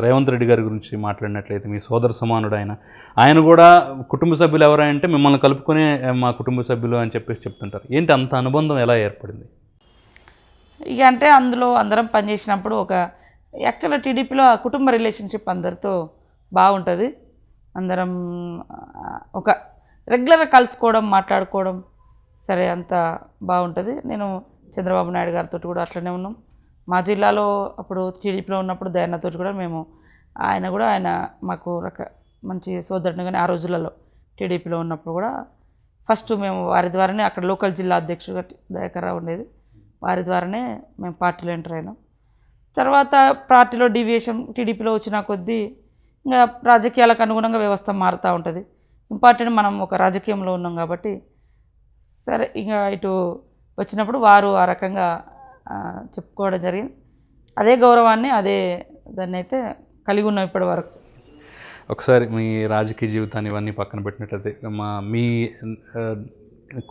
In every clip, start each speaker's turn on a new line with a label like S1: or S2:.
S1: రేవంత్ రెడ్డి గారి గురించి మాట్లాడినట్లయితే మీ సోదర సమానుడు ఆయన కూడా కుటుంబ సభ్యులు ఎవరంటే మిమ్మల్ని కలుపుకునే మా కుటుంబ సభ్యులు అని చెప్పేసి చెప్తుంటారు. ఏంటి అంత అనుబంధం ఎలా ఏర్పడింది?
S2: ఇక అంటే అందులో అందరం పనిచేసినప్పుడు ఒక యాక్చువల్గా టీడీపీలో కుటుంబ రిలేషన్షిప్ అందరితో బాగుంటుంది. అందరం ఒక రెగ్యులర్గా కలుసుకోవడం, మాట్లాడుకోవడం సరే అంత బాగుంటుంది. నేను చంద్రబాబు నాయుడు గారితో కూడా అట్లనే ఉన్నాం. మా జిల్లాలో అప్పుడు టీడీపీలో ఉన్నప్పుడు దయాన్నతో కూడా ఆయన మాకు మంచి సోదరునిగానే ఆ రోజులలో టీడీపీలో ఉన్నప్పుడు కూడా ఫస్ట్ మేము వారి ద్వారానే అక్కడ లోకల్ జిల్లా అధ్యక్షుడిగా దయాకర్రావు ఉండేది. వారి ద్వారానే మేము పార్టీలో ఎంటర్ అయినాం. తర్వాత పార్టీలో డీవియేషన్ టీడీపీలో వచ్చిన కొద్దీ ఇంకా రాజకీయాలకు అనుగుణంగా వ్యవస్థ మారుతూ ఉంటుంది. ఇంపార్టెంట్ మనం ఒక రాజకీయంలో ఉన్నాం కాబట్టి సరే ఇంకా ఇటు వచ్చినప్పుడు వారు ఆ రకంగా చెప్పుకోవడం జరిగింది. అదే గౌరవాన్ని దాన్ని అయితే కలిగి ఉన్నాం ఇప్పటి వరకు.
S1: ఒకసారి మీ రాజకీయ జీవితాన్ని ఇవన్నీ పక్కన పెట్టినట్లయితే మీ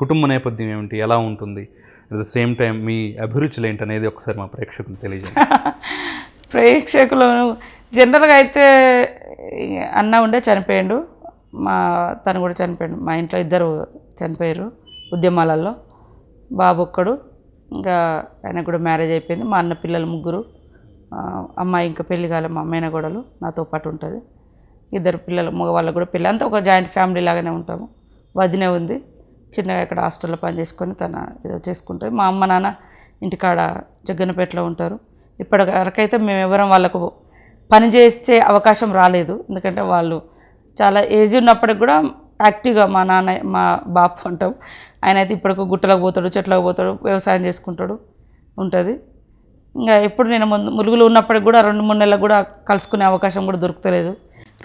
S1: కుటుంబ నేపథ్యం ఏమిటి, ఎలా ఉంటుంది, అట్ ద సేమ్ టైం మీ అభిరుచులు ఏంటి అనేది ఒకసారి మా ప్రేక్షకులు తెలియజేయండి.
S2: ప్రేక్షకులు జనరల్గా అయితే అన్న ఉండే చనిపోయాడు, తను కూడా చనిపోయాడు. మా ఇంట్లో ఇద్దరు చనిపోయారు ఉద్యమాలలో. బాబు ఒక్కడు, ఇంకా ఆయనకు కూడా మ్యారేజ్ అయిపోయింది. మా అన్న పిల్లలు 3, అమ్మాయి ఇంకా పెళ్లి కాలే, మా అమ్మాయిన గొడవలు నాతో పాటు ఉంటుంది. ఇద్దరు పిల్లలు మగవాళ్ళకు కూడా పెళ్ళి, అంతా ఒక జాయింట్ ఫ్యామిలీ లాగానే ఉంటాము. వదినే ఉంది, చిన్నగా ఇక్కడ హాస్టల్లో పని చేసుకొని తన ఏదో చేసుకుంటుంది. మా అమ్మ నాన్న ఇంటికాడ జగ్గన్నపేటలో ఉంటారు. ఇప్పటి వరకైతే మేము ఎవరం వాళ్ళకు పని చేసే అవకాశం రాలేదు. ఎందుకంటే వాళ్ళు చాలా ఏజ్ ఉన్నప్పటికి కూడా యాక్టివ్గా మా నాన్న మా బాపు అంటాం, ఆయన అయితే ఇప్పటికి గుట్టలకు పోతాడు, చెట్లకు పోతాడు, వ్యవసాయం చేసుకుంటాడు ఉంటుంది. ఇంకా ఎప్పుడు నేను ములుగులో ఉన్నప్పటికి కూడా 2-3 నెలలకు కూడా కలుసుకునే అవకాశం కూడా దొరుకుతలేదు.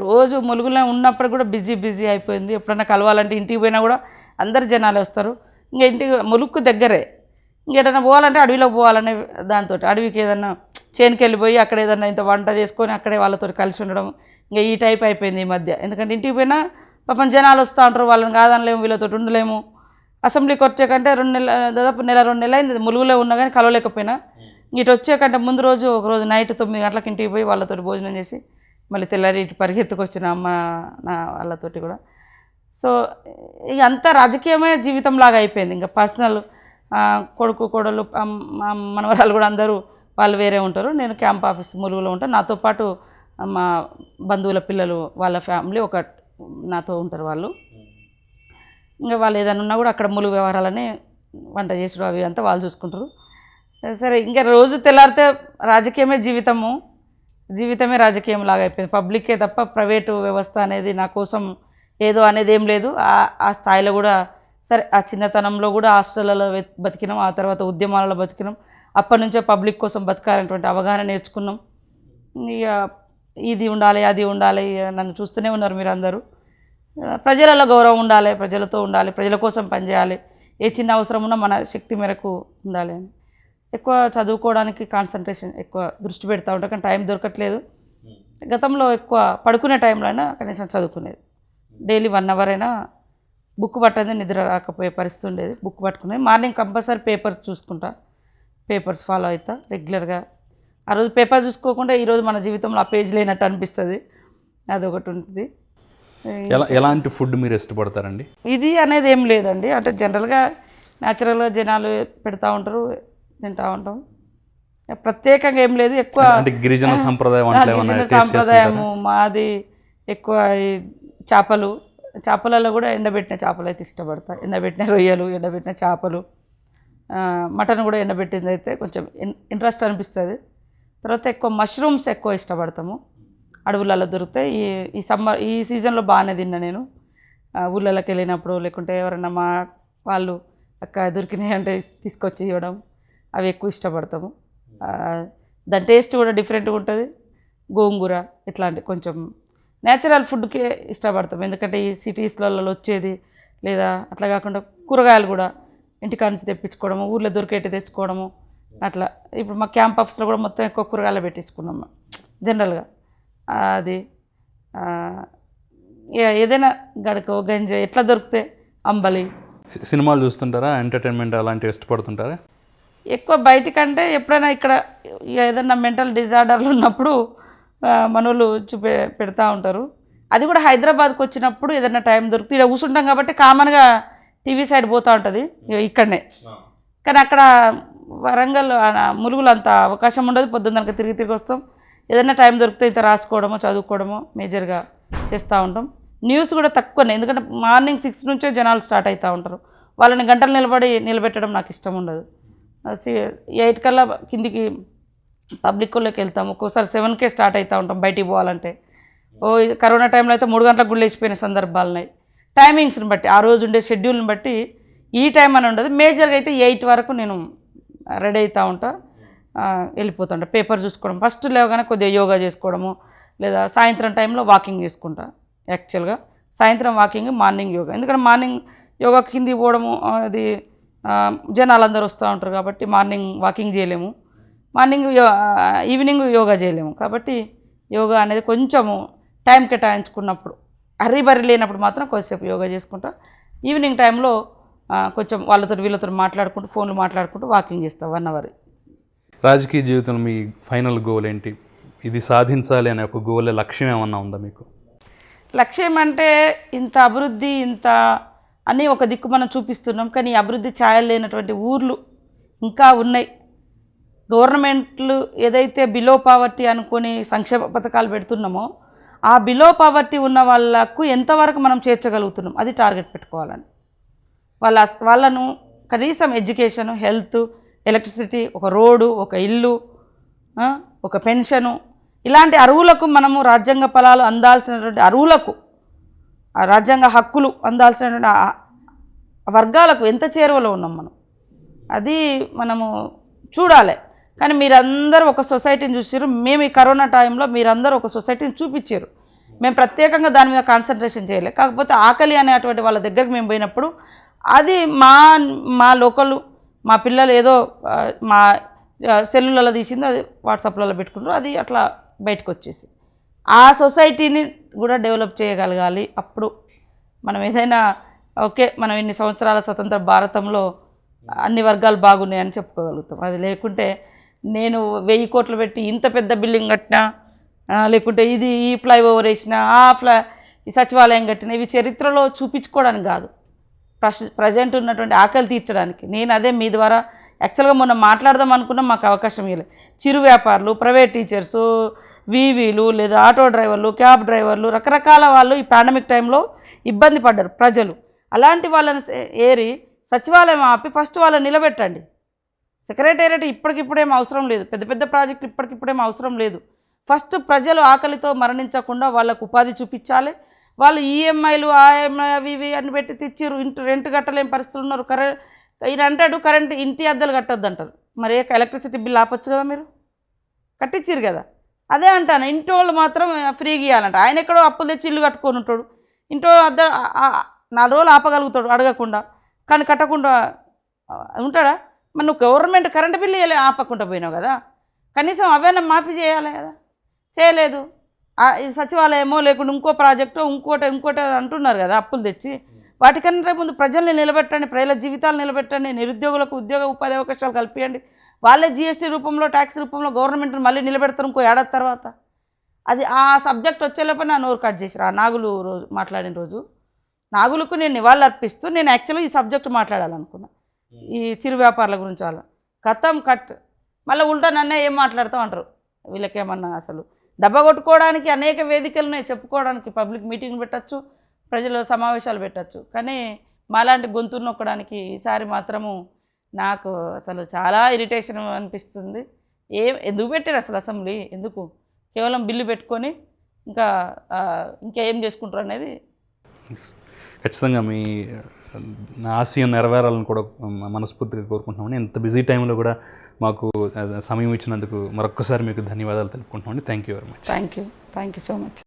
S2: రోజు ములుగులో ఉన్నప్పటికి కూడా బిజీ అయిపోయింది. ఎప్పుడైనా కలవాలంటే ఇంటికి పోయినా కూడా అందరు జనాలు వస్తారు. ఇంకా ఇంటికి ములుగుకు దగ్గరే, ఇంకేదైనా పోవాలంటే అడవిలోకి పోవాలనే దాంతో అడవికి ఏదన్నా చేనుకి వెళ్ళిపోయి అక్కడ ఏదన్నా ఇంత వంట చేసుకొని అక్కడే వాళ్ళతో కలిసి ఉండడం ఇంకా ఈ టైప్ అయిపోయింది ఈ మధ్య. ఎందుకంటే ఇంటికి పోయినా పాపం జనాలు వస్తూ ఉంటారు, వాళ్ళని కాదనలేము, వీళ్ళతో ఉండలేము. అసెంబ్లీకి వచ్చాకంటే 2 నెలలు దాదాపు 1-2 నెలలు అయింది ములుగులో ఉన్నా కానీ కలవలేకపోయినా. ఇటు వచ్చాకంటే ముందు రోజు ఒకరోజు నైట్ 9 గంటలకు ఇంటికి పోయి వాళ్ళతో భోజనం చేసి మళ్ళీ తెల్లారి ఇటు పరిగెత్తుకొచ్చిన అమ్మ నా వాళ్ళతోటి కూడా. సో ఇక అంతా రాజకీయమే జీవితంలాగా అయిపోయింది. ఇంకా పర్సనల్ కొడుకు కోడలు మనవరాలు కూడా అందరూ వాళ్ళు వేరే ఉంటారు. నేను క్యాంప్ ఆఫీస్ ములుగులో ఉంటాను. నాతో పాటు మా బంధువుల పిల్లలు వాళ్ళ ఫ్యామిలీ నాతో ఉంటారు. వాళ్ళు ఇంకా వాళ్ళు ఏదైనా ఉన్నా కూడా అక్కడ ములుగు వ్యవహారాలని వంట చేసుడు అవి అంతా వాళ్ళు చూసుకుంటారు. సరే ఇంకా రోజు తెల్లారితే జీవితమే రాజకీయం లాగా అయిపోయింది. పబ్లిక్కే తప్ప ప్రైవేటు వ్యవస్థ అనేది నా కోసం ఏదో అనేది ఏం లేదు. ఆ స్థాయిలో కూడా సరే ఆ చిన్నతనంలో కూడా హాస్టల్లో బతికినాం, ఆ తర్వాత ఉద్యమాలలో బతికినాం. అప్పటి నుంచే పబ్లిక్ కోసం బతకాలనేటువంటి అవగాహన నేర్చుకున్నాం. ఇక ఇది ఉండాలి అది ఉండాలి, నన్ను చూస్తూనే ఉన్నారు మీరందరూ. ప్రజలలో గౌరవం ఉండాలి, ప్రజలతో ఉండాలి, ప్రజల కోసం పనిచేయాలి, ఏ చిన్న అవసరం ఉన్నా మన శక్తి మేరకు ఉండాలి అని ఎక్కువ చదువుకోవడానికి కాన్సన్ట్రేషన్ ఎక్కువ దృష్టి పెడతా ఉంటాం. కానీ టైం దొరకట్లేదు. గతంలో ఎక్కువ పడుకునే టైంలో అయినా కనీసం చదువుకునేది. డైలీ 1 అవర్ అయినా బుక్ పట్టేది, నిద్ర రాకపోయే పరిస్థితి ఉండేది. బుక్ పట్టుకునేది. మార్నింగ్ కంపల్సరీ పేపర్స్ చూసుకుంటా, పేపర్స్ ఫాలో అవుతా రెగ్యులర్గా. ఆ రోజు పేపర్ చూసుకోకుండా ఈరోజు మన జీవితంలో ఆ పేజ్ లేనట్టు అనిపిస్తుంది. అదొకటి ఉంటుంది.
S1: ఎలాంటి ఫుడ్ మీరు ఇష్టపడతారండి?
S2: ఇది అనేది ఏం లేదండి. అంటే జనరల్గా న్యాచురల్గా జనాలు పెడతా ఉంటారు, తింటూ ఉంటాం. ప్రత్యేకంగా ఏం లేదు. ఎక్కువ
S1: గిరిజన
S2: సాంప్రదాయము మాది. ఎక్కువ చేపలలో కూడా ఎండబెట్టిన చేపలు అయితే ఇష్టపడతా. ఎండబెట్టిన రొయ్యలు, ఎండబెట్టిన చేపలు, మటన్ కూడా ఎండబెట్టింది అయితే కొంచెం ఇంట్రెస్ట్ అనిపిస్తుంది. తర్వాత ఎక్కువ మష్రూమ్స్ ఎక్కువ ఇష్టపడతాము. అడవులలో దొరుకుతాయి. ఈ సీజన్లో బాగానే తిన్నా నేను. ఊళ్ళలోకి వెళ్ళినప్పుడు లేకుంటే ఎవరైనా మా వాళ్ళు అక్క దొరికినాయి అంటే తీసుకొచ్చి ఇవ్వడం, అవి ఎక్కువ ఇష్టపడతాము. దాని టేస్ట్ కూడా డిఫరెంట్గా ఉంటుంది. గోంగూర ఇట్లాంటి కొంచెం న్యాచురల్ ఫుడ్కే ఇష్టపడతాం. ఎందుకంటే ఈ సిటీస్లలో వచ్చేది లేదా అట్లా కాకుండా కూరగాయలు కూడా ఇంటికాడ నుంచి తెప్పించుకోవడము, ఊళ్ళో దొరికేటి తెచ్చుకోవడము అట్లా. ఇప్పుడు మా క్యాంప్ ఆఫీస్లో కూడా మొత్తం ఎక్కువ కూరగాయలు పెట్టించుకున్నాము జనరల్గా. అది ఏదైనా గడకో గంజ ఎట్లా దొరికితే అంబలి.
S1: సినిమాలు చూస్తుంటారా? ఎంటర్టైన్మెంట్ అలాంటివి ఇష్టపడుతుంటారా?
S2: ఎక్కువ బయటికంటే ఎప్పుడైనా ఇక్కడ ఏదైనా మెంటల్ డిజార్డర్లు ఉన్నప్పుడు మనోళ్ళు పెడతా ఉంటారు. అది కూడా హైదరాబాద్కి వచ్చినప్పుడు ఏదైనా టైం దొరికితే ఇక్కడ కూర్చుంటాం కాబట్టి కామన్గా టీవీ సైడ్ పోతూ ఉంటుంది ఇక్కడనే. కానీ అక్కడ వరంగల్ ములుగులు అంత అవకాశం ఉండదు. పొద్దున్న తిరిగి వస్తాం. ఏదైనా టైం దొరికితే ఇంత రాసుకోవడమో చదువుకోవడమో మేజర్గా చేస్తూ ఉంటాం. న్యూస్ కూడా తక్కువనే, ఎందుకంటే మార్నింగ్ 6 నుంచే జనాలు స్టార్ట్ అవుతూ ఉంటారు. వాళ్ళని గంటలు నిలబెట్టడం నాకు ఇష్టం ఉండదు. 8 కల్లా కిందికి పబ్లిక్లోకి వెళ్తాం. ఒక్కోసారి 7కే స్టార్ట్ అవుతూ ఉంటాం బయటికి పోవాలంటే. కరోనా టైంలో అయితే 3 గంటలకు గుళ్ళు వేసిపోయిన సందర్భాలు ఉన్నాయి. టైమింగ్స్ని బట్టి, ఆ రోజు ఉండే షెడ్యూల్ని బట్టి ఈ టైం అని ఉండదు. మేజర్గా అయితే 8 వరకు నేను రెడీ అవుతూ ఉంటా, వెళ్ళిపోతుంటా. పేపర్ చూసుకోవడం, ఫస్ట్ లేవగానే కొద్దిగా యోగా చేసుకోవడము, లేదా సాయంత్రం టైంలో వాకింగ్ చేసుకుంటా. యాక్చువల్గా సాయంత్రం వాకింగ్, మార్నింగ్ యోగా. ఎందుకంటే మార్నింగ్ యోగా కిందికి పోవడము, అది జనాలు అందరూ వస్తూ ఉంటారు కాబట్టి మార్నింగ్ వాకింగ్ చేయలేము, ఈవినింగ్ యోగా చేయలేము. కాబట్టి యోగా అనేది కొంచెము టైం కేటాయించుకున్నప్పుడు, హర్రీ లేనప్పుడు మాత్రం కొద్దిసేపు యోగా చేసుకుంటా. ఈవినింగ్ టైంలో కొంచెం వీళ్ళతో మాట్లాడుకుంటూ, ఫోన్లు మాట్లాడుకుంటూ వాకింగ్ చేస్తాం 1 అవర్.
S1: రాజకీయ జీవితంలో మీ ఫైనల్ గోల్ ఏంటి? ఇది సాధించాలి అనే ఒక గోల్, లక్ష్యం ఏమన్నా ఉందా మీకు?
S2: లక్ష్యం అంటే ఇంత అభివృద్ధి, ఇంత అన్నీ ఒక దిక్కు మనం చూపిస్తున్నాం, కానీ అభివృద్ధి ఛాయలు లేనటువంటి ఊర్లు ఇంకా ఉన్నాయి. గవర్నమెంట్లు ఏదైతే బిలో పావర్టీ అనుకొని సంక్షేమ పథకాలు పెడుతున్నామో, ఆ బిలో పావర్టీ ఉన్న వాళ్ళకు ఎంతవరకు మనం చేర్చగలుగుతున్నాం, అది టార్గెట్ పెట్టుకోవాలని. వాళ్ళను కనీసం ఎడ్యుకేషను, హెల్త్, ఎలక్ట్రిసిటీ, ఒక రోడ్డు, ఒక ఇల్లు, ఒక పెన్షను, ఇలాంటి అర్హులకు మనము రాజ్యాంగ ఫలాలు అందాల్సినటువంటి అర్హులకు, ఆ రాజ్యాంగ హక్కులు అందాల్సినటువంటి వర్గాలకు ఎంత చేరువలో ఉన్నాం మనం, అది మనము చూడాలి. కానీ మీరందరూ ఒక సొసైటీని చూసారు. మేము ఈ కరోనా టైంలో మీరందరూ ఒక సొసైటీని చూపించారు. మేము ప్రత్యేకంగా దాని మీద కాన్సన్ట్రేషన్ చేయలేదు. కాకపోతే ఆకలి అనేటువంటి వాళ్ళ దగ్గరికి మేము పోయినప్పుడు అది మా లోకల్, మా పిల్లలు ఏదో మా సెల్లులలో తీసింది, అది వాట్సాప్లలో పెట్టుకుంటారు, అది అట్లా బయటకు వచ్చేసి ఆ సొసైటీని కూడా డెవలప్ చేయగలగాలి. అప్పుడు మనం ఏదైనా ఓకే, మనం ఇన్ని సంవత్సరాల స్వతంత్ర భారతంలో అన్ని వర్గాలు బాగున్నాయని చెప్పుకోగలుగుతాం. అది లేకుంటే నేను 1000 కోట్లు పెట్టి ఇంత పెద్ద బిల్డింగ్ కట్టినా, లేకుంటే ఈ ఫ్లైఓవర్ వేసినా, ఈ సచివాలయం కట్టినా, ఇవి చరిత్రలో చూపించుకోవడానికి కాదు, ప్రజెంట్ ఉన్నటువంటి ఆకలి తీర్చడానికి. నేను అదే మీ ద్వారా యాక్చువల్గా మొన్న మాట్లాడదాం అనుకున్నా, మాకు అవకాశం ఇవ్వలేదు. చిరు వ్యాపారులు, ప్రైవేట్ టీచర్సు, వీవీలు, లేదా ఆటో డ్రైవర్లు, క్యాబ్ డ్రైవర్లు, రకరకాల వాళ్ళు ఈ పాండమిక్ టైంలో ఇబ్బంది పడ్డారు ప్రజలు. అలాంటి వాళ్ళని ఏరి సచివాలయం ఆపి ఫస్ట్ వాళ్ళని నిలబెట్టండి. సెక్రటేరియట్ ఇప్పటికిప్పుడేం అవసరం లేదు, పెద్ద పెద్ద ప్రాజెక్టులు ఇప్పటికిప్పుడేం అవసరం లేదు. ఫస్ట్ ప్రజలు ఆకలితో మరణించకుండా వాళ్ళకు ఉపాధి చూపించాలి. వాళ్ళు ఈఎంఐలు, అవి ఇవి అని పెట్టి తెచ్చిర్రు, రెంట్ కట్టలేని పరిస్థితులు ఉన్నారు. ఈయన అంటాడు కరెంట్ ఇంటి అద్దెలు కట్టొద్దు అంటారు. మరి ఎలక్ట్రిసిటీ బిల్ ఆపొచ్చు కదా, మీరు కట్టించారు కదా. అదే అంటాను, ఇంటి వాళ్ళు మాత్రం ఫ్రీగా ఇవ్వాలంట. ఆయన ఎక్కడో అప్పులు తెచ్చి ఇల్లు కట్టుకొని ఉంటాడు, ఇంట్లో అద్దె 4 రోజులు ఆపగలుగుతాడు అడగకుండా, కానీ కట్టకుండా ఉంటాడా? మరి నువ్వు గవర్నమెంట్ కరెంటు బిల్లు ఆపకుండా పోయినావు కదా, కనీసం అవైనా మాఫీ చేయాలి కదా, చేయలేదు. సచివాలయమో లేకుండా ఇంకో ప్రాజెక్టు ఇంకోటి అంటున్నారు కదా అప్పులు తెచ్చి. వాటికన్నా ముందు ప్రజల్ని నిలబెట్టండి, ప్రజల జీవితాలు నిలబెట్టండి, నిరుద్యోగులకు ఉద్యోగ ఉపాధి అవకాశాలు కల్పించండి. వాళ్ళే జీఎస్టీ రూపంలో, ట్యాక్స్ రూపంలో గవర్నమెంట్ని మళ్ళీ నిలబెడతారు ఇంకో ఏడాది తర్వాత. అది ఆ సబ్జెక్ట్ వచ్చేలోపే నా నోరు కట్ చేసిరా. నాగులు రోజు మాట్లాడిన రోజు నాగులకు నేను నివాళులు అర్పిస్తూ, నేను యాక్చువల్గా ఈ సబ్జెక్ట్ మాట్లాడాలనుకున్నా, ఈ చిరు వ్యాపారాల గురించి. వాళ్ళ కథం కట్ మళ్ళీ ఉల్టా నన్నే ఏం మాట్లాడుతావు అంటారు. వీళ్ళకేమన్నా అసలు దెబ్బ కొట్టుకోవడానికి అనేక వేదికలు ఉన్నాయి, చెప్పుకోవడానికి పబ్లిక్ మీటింగ్ పెట్టచ్చు, ప్రజల సమావేశాలు పెట్టచ్చు. కానీ మాలాంటి గొంతును నొక్కడానికి ఈసారి మాత్రము నాకు అసలు చాలా ఇరిటేషన్ అనిపిస్తుంది. ఎందుకు పెట్టారు అసలు అసెంబ్లీ? ఎందుకు కేవలం బిల్లు పెట్టుకొని ఇంకేం చేసుకుంటారు అనేది.
S1: ఖచ్చితంగా మీ ఆశయం నెరవేరాలని కూడా మనస్ఫూర్తిగా కోరుకుంటున్నామని. ఇంత బిజీ టైంలో కూడా మాకు సమయం ఇచ్చినందుకు మరొక్కసారి మీకు ధన్యవాదాలు తెలుపుకుంటున్నామండి. Thank you very much.
S2: Thank you so much.